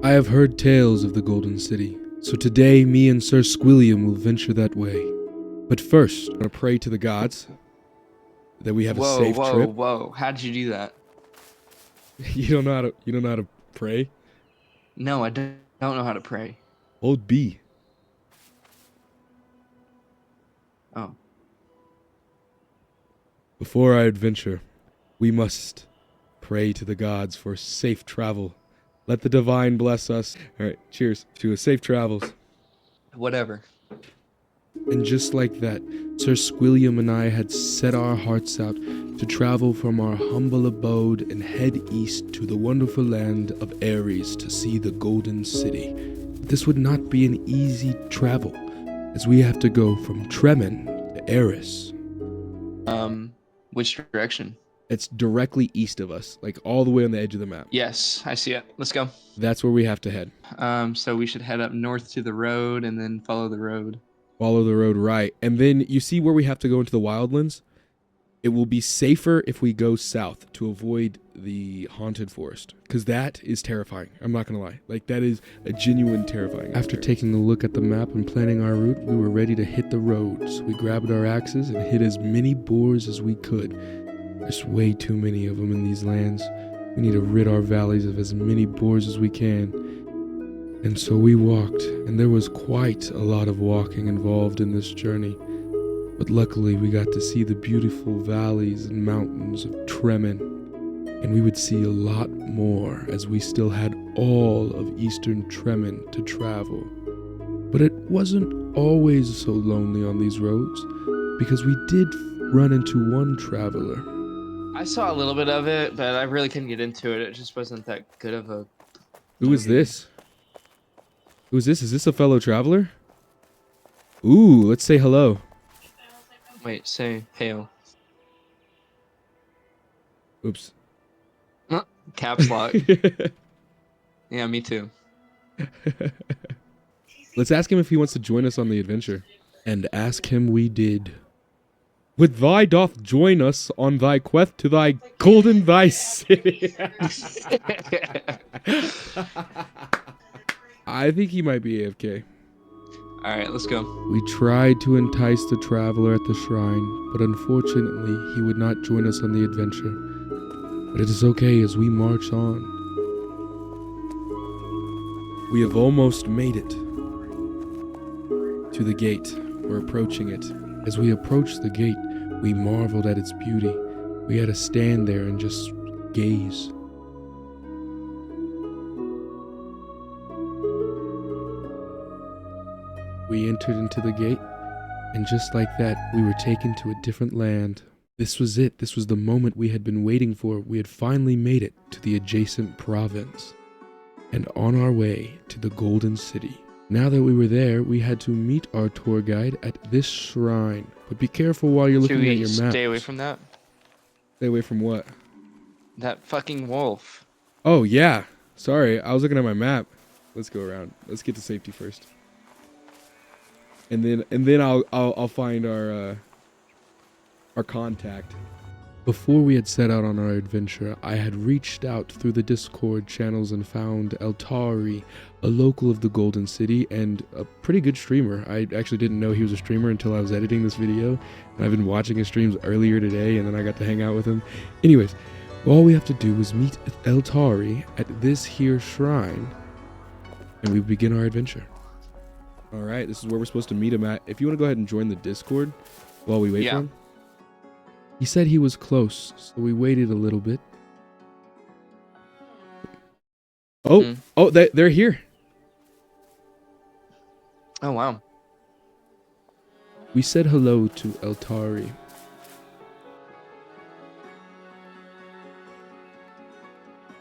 I have heard tales of the Golden City, so today me and Sir Squilliam will venture that way. But first, I'm going to pray to the gods that we have a safe trip. Whoa. How'd you do that? You don't know how to pray? No, I don't know how to pray. Hold B. Oh. Before our adventure, we must pray to the gods for safe travel. Let the divine bless us. All right, cheers to a safe travels. Whatever. And just like that, Sir Squilliam and I had set our hearts out to travel from our humble abode and head east to the wonderful land of Ares to see the Golden City. But this would not be an easy travel, as we have to go from Tremen to Ares. Which direction? It's directly east of us, like all the way on the edge of the map. Yes, I see it. Let's go. That's where we have to head. So we should head up north to the road and then follow the road. Follow the road right. And then you see where we have to go into the wildlands? It will be safer if we go south to avoid the haunted forest, because that is terrifying. I'm not going to lie. Like, that is a genuine terrifying. After taking a look at the map and planning our route, we were ready to hit the road. So we grabbed our axes and hit as many boars as we could. There's way too many of them in these lands. We need to rid our valleys of as many boars as we can. And so we walked, and there was quite a lot of walking involved in this journey. But luckily we got to see the beautiful valleys and mountains of Tremen, and we would see a lot more as we still had all of eastern Tremen to travel. But it wasn't always so lonely on these roads, because we did run into one traveler. I saw a little bit of it, but I really couldn't get into it. It just wasn't that good of a... Who is this? Who is this? Is this a fellow traveler? Ooh, let's say hello. Wait, say hail. Oops. Caps lock. Yeah, me too. Let's ask him if he wants to join us on the adventure. And ask him we did. With thy doth join us on thy quest to thy golden thy city. I think he might be AFK. Alright, let's go. We tried to entice the traveler at the shrine, but unfortunately he would not join us on the adventure. But it is okay as we march on. We have almost made it to the gate. We're approaching it. As we approached the gate, we marveled at its beauty. We had to stand there and just gaze. We entered into the gate, and just like that, we were taken to a different land. This was it. This was the moment we had been waiting for. We had finally made it to the adjacent province, and on our way to the Golden City. Now that we were there, we had to meet our tour guide at this shrine. But be careful while you're looking at your map. Stay away from that? Stay away from what? That fucking wolf. Oh, yeah. Sorry, I was looking at my map. Let's go around. Let's get to safety first. And then I'll find our contact. Before we had set out on our adventure, I had reached out through the Discord channels and found Eltari, a local of the Golden City and a pretty good streamer. I actually didn't know he was a streamer until I was editing this video, and I've been watching his streams earlier today, and then I got to hang out with him. Anyways, all we have to do is meet Eltari at this here shrine, and we begin our adventure. Alright, this is where we're supposed to meet him at. If you want to go ahead and join the Discord while we wait for him. He said he was close, so we waited a little bit. Oh, they're here. Oh, wow. We said hello to Eltari.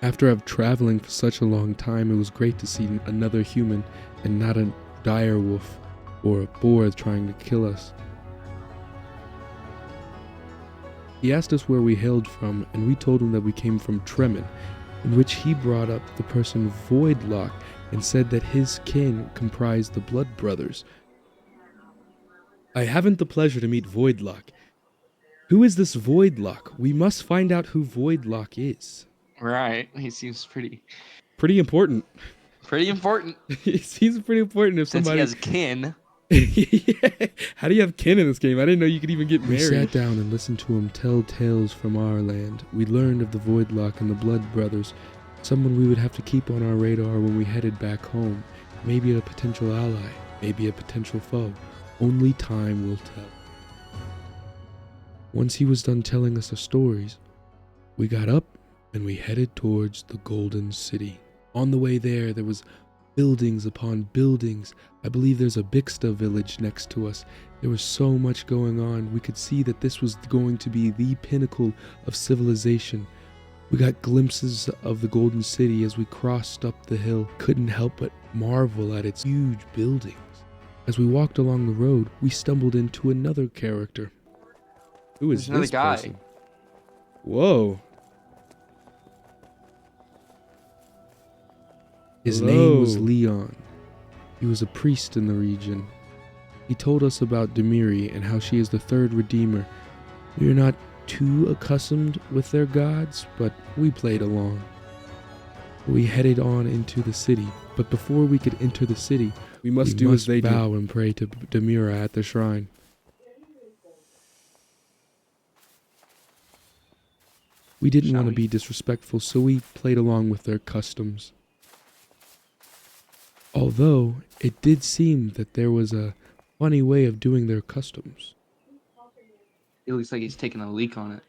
After traveling for such a long time, it was great to see another human and not a dire wolf or a boar trying to kill us. He asked us where we hailed from, and we told him that we came from Tremen, in which he brought up the person Voidlock and said that his kin comprised the Blood Brothers. I haven't the pleasure to meet Voidlock. Who is this Voidlock? We must find out who Voidlock is. Right, he seems pretty Pretty important. Pretty important. It seems pretty important if Since somebody. he has kin. Yeah. How do you have kin in this game? I didn't know you could even get married. We sat down and listened to him tell tales from our land. We learned of the Voidlock and the Blood Brothers, someone we would have to keep on our radar when we headed back home. Maybe a potential ally, maybe a potential foe. Only time will tell. Once he was done telling us the stories, we got up and we headed towards the Golden City. On the way there was buildings upon buildings. I believe there's a Bixta village next to us. There was so much going on. We could see that this was going to be the pinnacle of civilization. We got glimpses of the Golden City as we crossed up the hill. Couldn't help but marvel at its huge buildings. As we walked along the road, we stumbled into another character. Who is There's another this guy. person? Whoa. His Hello. name was Leon. He was a priest in the region. He told us about Demiri and how she is the third Redeemer. We are not too accustomed with their gods, but we played along. We headed on into the city, but before we could enter the city, We must do as they bow do. and pray to Demira at the shrine. We didn't Shall want to we? be disrespectful, so we played along with their customs. Although, it did seem that there was a funny way of doing their customs. It looks like he's taking a leak on it.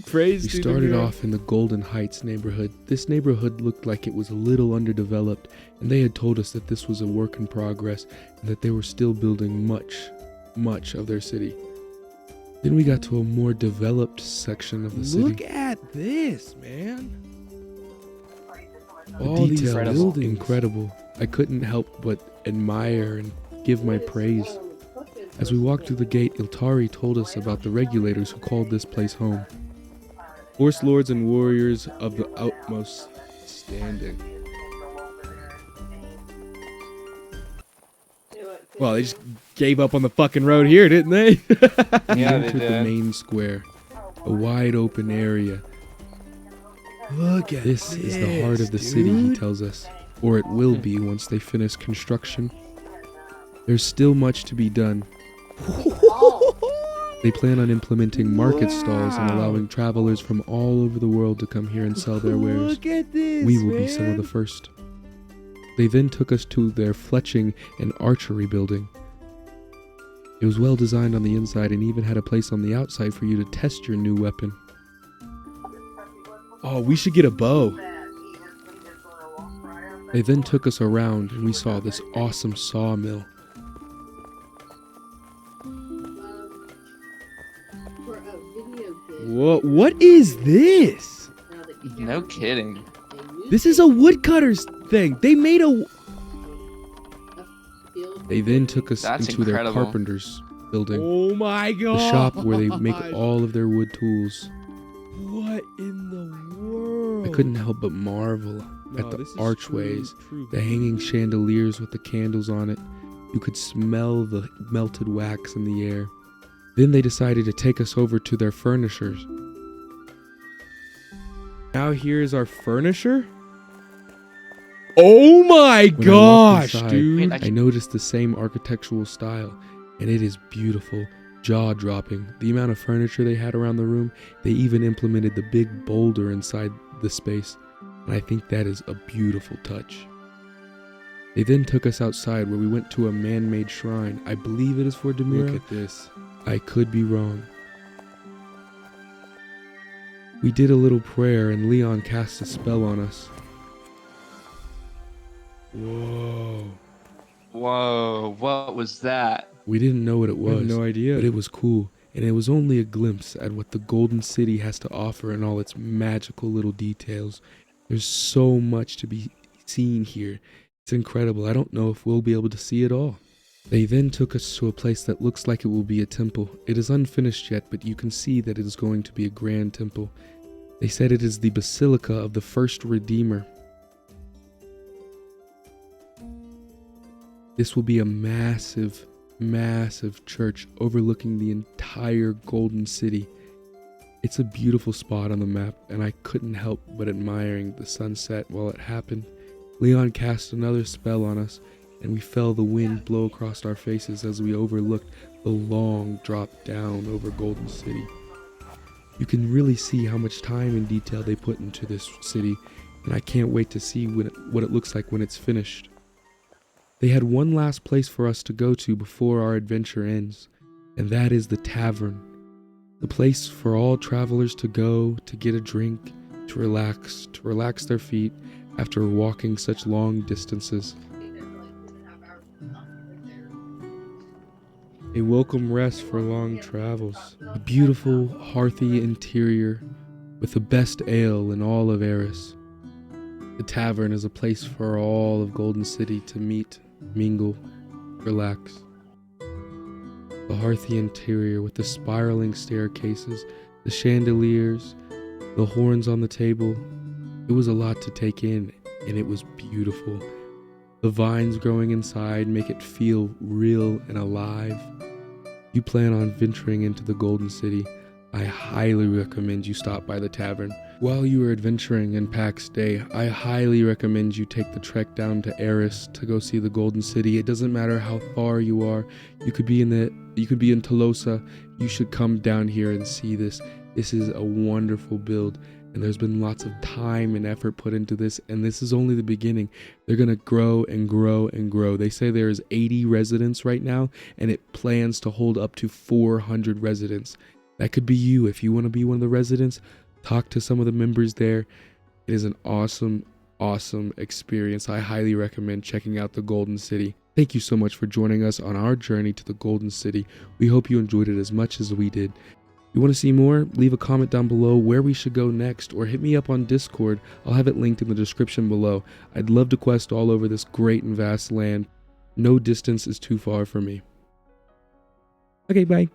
Praise We to started Demira. off in the Golden Heights neighborhood. This neighborhood looked like it was a little underdeveloped, and they had told us that this was a work in progress and that they were still building much of their city. Then we got to a more developed section of the city. Look at this, man. The All these detail is buildings. incredible. I couldn't help but admire and give my praise. As we walked through the gate, Iltari told us about the regulators who called this place home. Horse lords and warriors of the utmost standing. Well, they just gave up on the fucking road here, didn't they? We Yeah, they entered the did. main square, a wide open area. Look at This is the heart of the city, he tells us, or it will be once they finish construction. There's still much to be done. They plan on implementing market stalls and Wow. allowing travelers from all over the world to come here and sell their wares. Look at this, We will be some of the first. They then took us to their fletching and archery building. It was well designed on the inside and even had a place on the outside for you to test your new weapon. Oh, we should get a bow. They then took us around and we saw this awesome sawmill. Whoa, what is this? No kidding. This is a woodcutter's thing. They made a... They then took us That's into incredible. their carpenter's building, Oh my god. the shop where they make all of their wood tools. What in the world? I couldn't help but marvel No, at the this is archways, true the hanging chandeliers with the candles on it. You could smell the melted wax in the air. Then they decided to take us over to their furnishers. Now here's our furniture. Oh my When I gosh, walked inside, dude. Wait, I noticed the same architectural style, and it is beautiful, jaw-dropping. The amount of furniture they had around the room, they even implemented the big boulder inside the space, and I think that is a beautiful touch. They then took us outside where we went to a man-made shrine. I believe it is for Demira. Look at this. I could be wrong. We did a little prayer and Leon cast a spell on us. Whoa. Whoa, what was that? We didn't know what it I have was, no idea. but it was cool, and it was only a glimpse at what the Golden City has to offer and all its magical little details. There's so much to be seen here. It's incredible. I don't know if we'll be able to see it all. They then took us to a place that looks like it will be a temple. It is unfinished yet, but you can see that it is going to be a grand temple. They said it is the Basilica of the First Redeemer. This will be a massive church overlooking the entire Golden City. It's a beautiful spot on the map, and I couldn't help but admiring the sunset while it happened. Leon cast another spell on us, and we felt the wind blow across our faces as we overlooked the long drop down over Golden City. You can really see how much time and detail they put into this city, and I can't wait to see what it looks like when it's finished. They had one last place for us to go to before our adventure ends, and that is the tavern. The place for all travelers to go to get a drink, to relax their feet after walking such long distances. A welcome rest for long travels. A beautiful, hearthy interior with the best ale in all of Eris. The tavern is a place for all of Golden City to meet, mingle, relax. The hearthy interior with the spiraling staircases, the chandeliers, the horns on the table. It was a lot to take in, and it was beautiful. The vines growing inside make it feel real and alive. You plan on venturing into the Golden City, I highly recommend you stop by the tavern. While you are adventuring in Pax Dei, I highly recommend you take the trek down to Eris to go see the Golden City. It doesn't matter how far you are. You could be in Tolosa. You should come down here and see this. This is a wonderful build, and there's been lots of time and effort put into this, and this is only the beginning. They're gonna grow and grow and grow. They say there's 80 residents right now, and it plans to hold up to 400 residents. That could be you. If you want to be one of the residents, talk to some of the members there. It is an awesome experience. I highly recommend checking out the Golden City. Thank you so much for joining us on our journey to the Golden City. We hope you enjoyed it as much as we did. If you want to see more, leave a comment down below where we should go next, or hit me up on Discord. I'll have it linked in the description below. I'd love to quest all over this great and vast land. No distance is too far for me. Okay, bye.